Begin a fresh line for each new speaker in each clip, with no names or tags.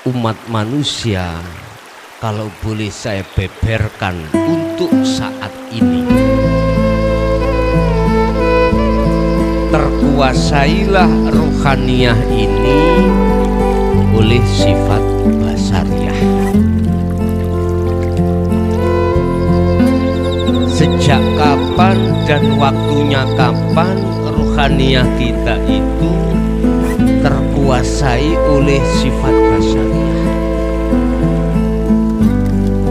umat manusia, kalau boleh saya beberkan untuk saat ini, terkuasailah ruhaniyah ini oleh sifat basariyah. Sejak kapan dan waktunya kapan ruhaniyah kita itu terkuasai oleh sifat basariyah?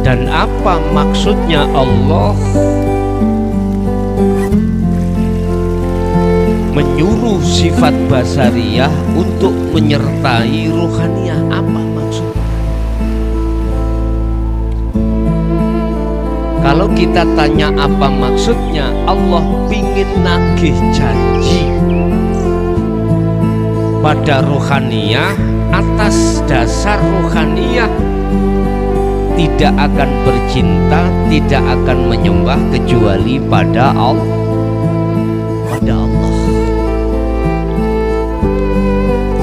Dan apa maksudnya Allah menyuruh sifat basariyah untuk menyertai ruhaniyah? Apa maksudnya? Kalau kita tanya apa maksudnya, Allah pingin nagih janji pada ruhaniyah, atas dasar ruhaniyah tidak akan bercinta, tidak akan menyembah kecuali pada Allah.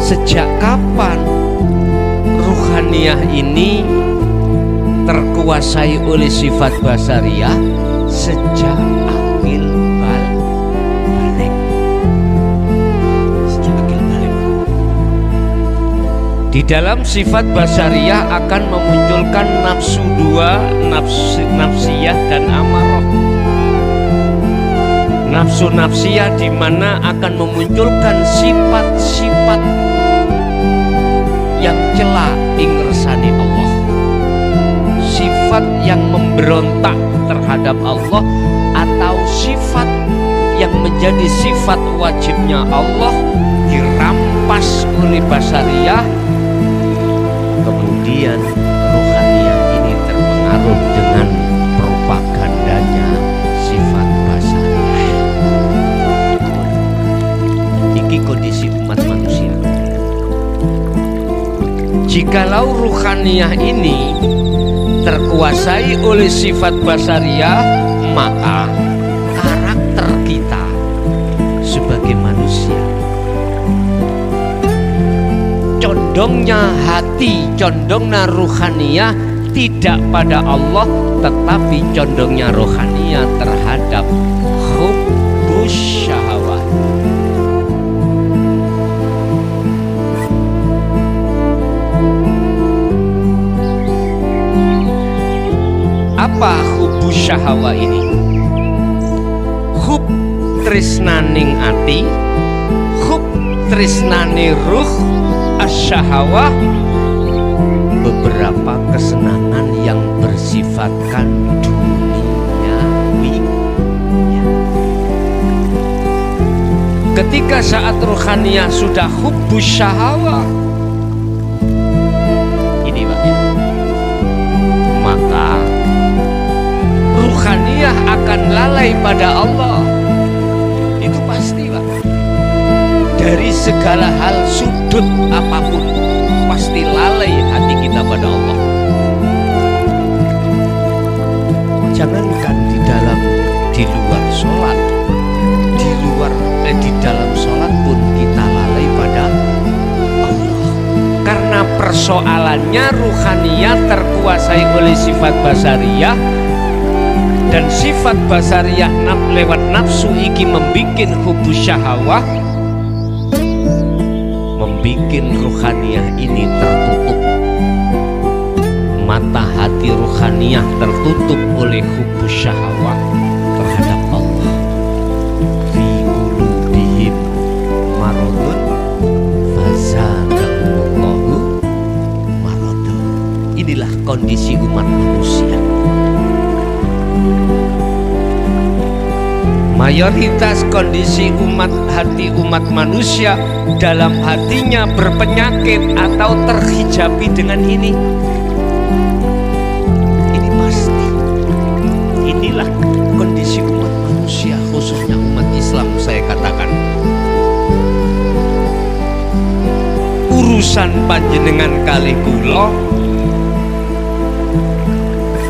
Sejak kapan ruhaniyah ini terkuasai oleh sifat basariyah? Sejak akil balik. Sejak akil balik. Di dalam sifat basariyah akan memunculkan nafsu dua, nafsiyah dan amarah. Nafsu nafsiyah di mana akan memunculkan sifat-sifat yang celak ing ngersani Allah, sifat yang memberontak terhadap Allah, atau sifat yang menjadi sifat wajibnya Allah dirampas oleh basariyah. Kemudian ruhaniyah ini terpengaruh dengan propagandanya sifat basariyah. Iki kondisi umat manusia. Jikalau ruhaniyah ini terkuasai oleh sifat basariyah, maka karakter kita sebagai manusia, condongnya hati, condongnya ruhaniyah tidak pada Allah, tetapi condongnya ruhaniyah terhadap hubbus syahwat. Apa hubbus syahwat ini? Hub tresnaning ati, hub tresnane ruh, asyahawah beberapa kesenangan yang bersifatkan duniawi. Ketika saat ruhaniyah sudah hubbus syahwat ini Pak, maka ruhaniyah akan lalai pada Allah. Itu pasti Pak. Dari segala hal sudut apapun pasti lalai hati kita pada Allah. Jangankan di luar sholat, di dalam sholat pun kita lalai pada Allah. Karena persoalannya ruhaniyah terkuasai oleh sifat basariyah, dan sifat basariyah lewat nafsu iki membikin hubbus syahwat, membikin ruhaniyah ini tertutup. Mata hati ruhaniyah tertutup oleh hubbus syahwat terhadap Allah. Fi qulubihim maradun fazadahumullahu maradun. Inilah kondisi umat manusia. Mayoritas kondisi hati umat manusia dalam hatinya berpenyakit atau terhijabi dengan ini. Ini pasti. Inilah kondisi umat manusia, khususnya umat Islam saya katakan. Urusan panjenengan kalih kula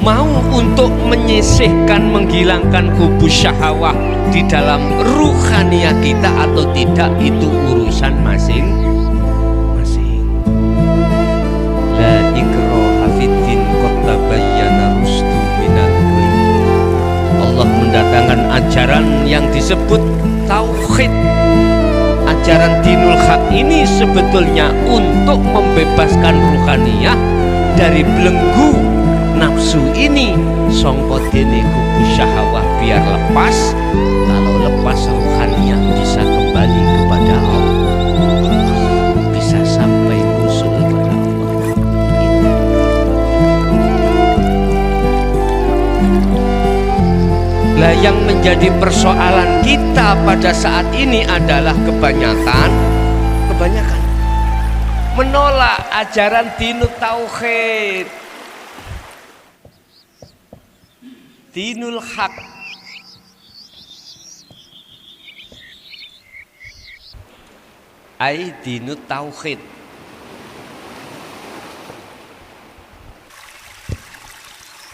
mau untuk menyisihkan, menghilangkan hubbus syahwat di dalam ruhaniyah kita atau tidak, itu urusan masing-masing. La ajaran yang disebut tauhid. Ajaran dinul haq ini sebetulnya untuk membebaskan ruhaniyah dari belenggu nafsu ini, songko dene kubu syahwah biar lepas. Kalau lepas ruhaniyah bisa kembali kepada Allah, bisa sampai usul kepada Allah. Lah yang menjadi persoalan kita pada saat ini adalah kebanyakan menolak ajaran dinul tauhid, dinul haq. Ai dinul tauhid.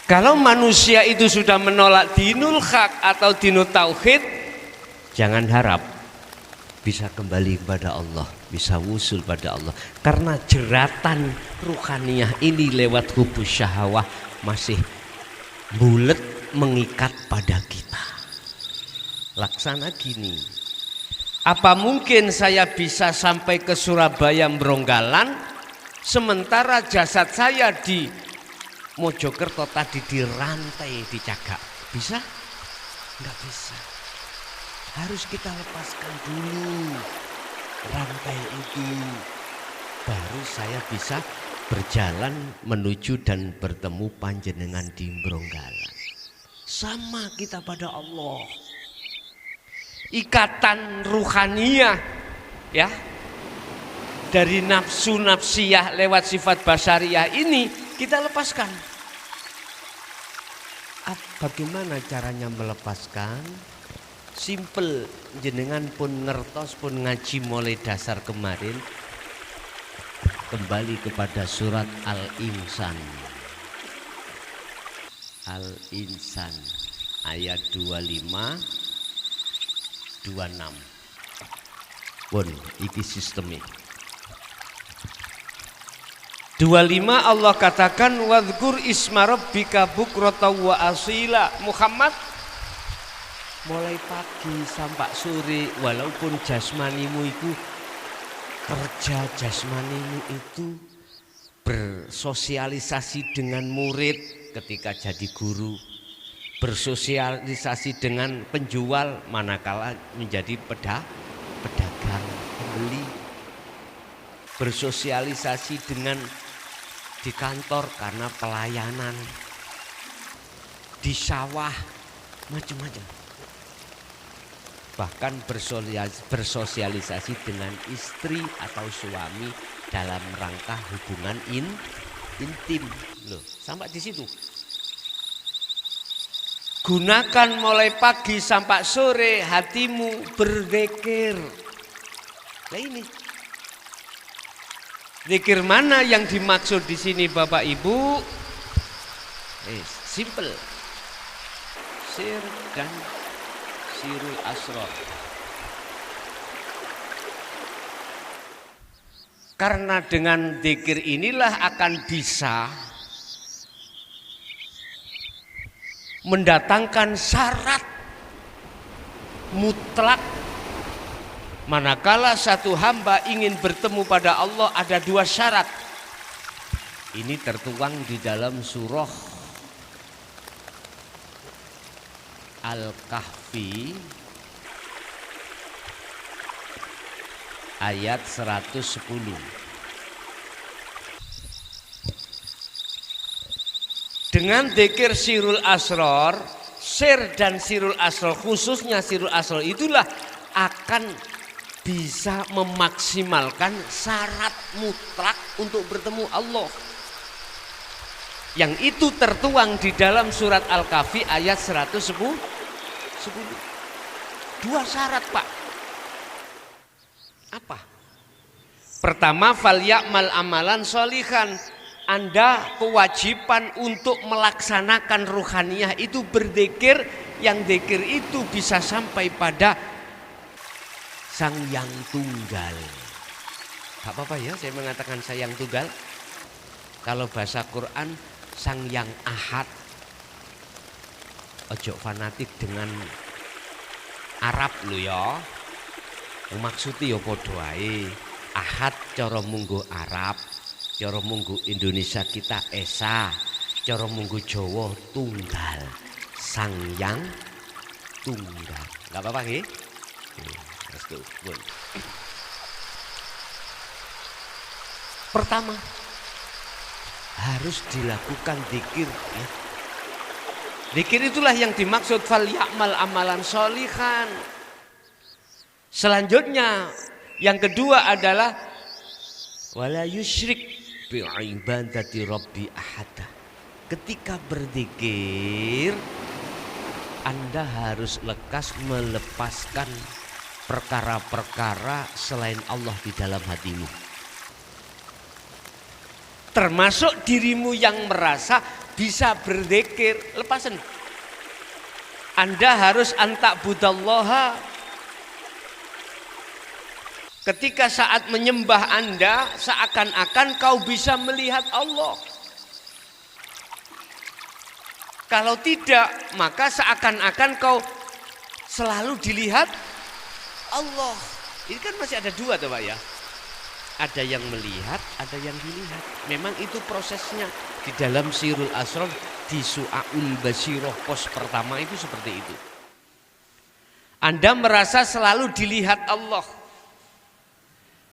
Kalau manusia itu sudah menolak dinul haq atau dinul tauhid, jangan harap bisa kembali kepada Allah, bisa wusul pada Allah. Karena jeratan ruhaniyah ini lewat hubus syahwah masih bulet mengikat pada kita. Laksana gini, apa mungkin saya bisa sampai ke Surabaya Mronggalan sementara jasad saya di Mojokerto tadi dirantai, dicagak? Bisa? Enggak bisa. Harus kita lepaskan dulu rantai itu, baru saya bisa berjalan menuju dan bertemu panjenengan di Mronggalan. Sama kita pada Allah. Ikatan ruhaniyah ya dari nafsu nafsiyah lewat sifat basariyah ini kita lepaskan. Bagaimana caranya melepaskan? Simple, jenengan pun ngertos pun ngaji mulai dasar kemarin. Kembali kepada surat Al-Insan. Al-Insan ayat 25 26. Pun iki sistemnya. 25 Allah katakan wadhkur isma rabbika bukrata wa asila. Muhammad, mulai pagi sampai sore, walaupun jasmanimu itu kerja, jasmanimu itu bersosialisasi dengan murid ketika jadi guru, bersosialisasi dengan penjual manakala menjadi pedagang, pembeli, bersosialisasi dengan di kantor karena pelayanan, di sawah, macam-macam. Bahkan bersosialisasi dengan istri atau suami dalam rangka hubungan intim. Loh, sampai di situ. Gunakan mulai pagi sampai sore hatimu berzikir. Nah ini. Zikir mana yang dimaksud di sini Bapak Ibu? Simple. Sir dan sirul asrar. Karena dengan zikir inilah akan bisa mendatangkan syarat mutlak. Manakala satu hamba ingin bertemu pada Allah ada dua syarat. Ini tertuang di dalam surah Al-Kahfi ayat 110. Dengan dzikir sirul asrar, sir dan sirul asrar, khususnya sirul asrar itulah akan bisa memaksimalkan syarat mutlak untuk bertemu Allah. Yang itu tertuang di dalam surat Al-Kahfi ayat 110. Dua syarat, Pak. Apa? Pertama, falyamal amalan sholihan. Anda kewajiban untuk melaksanakan ruhaniyah itu berzikir, yang zikir itu bisa sampai pada Sang Yang Tunggal. Gak apa-apa ya saya mengatakan Sang Yang Tunggal. Kalau bahasa Quran Sang Yang Ahad. Ojo fanatik dengan Arab lho ya. Maksudnya ya padha wae. Ahad cara munggo Arab, cara munggo Indonesia kita Esa, cara munggo Jawa tunggal. Sang Yang Tunggal. Enggak apa-apa nggih? Pertama harus dilakukan dzikir ya. Dzikir itulah yang dimaksud fal ya'mal amalan sholihan. Selanjutnya yang kedua adalah wala yusyrik bi ibadati rabbi ahada. Ketika berzikir Anda harus lekas melepaskan perkara-perkara selain Allah di dalam hatimu. Termasuk dirimu yang merasa bisa berzikir, lepasin. Anda harus antak budallaha. Ketika saat menyembah Anda seakan-akan kau bisa melihat Allah. Kalau tidak, maka seakan-akan kau selalu dilihat Allah. Ini kan masih ada dua tuh Pak ya. Ada yang melihat, ada yang dilihat. Memang itu prosesnya. Di dalam Sirul Asrar, di Su'aul Basiroh pos pertama itu seperti itu. Anda merasa selalu dilihat Allah.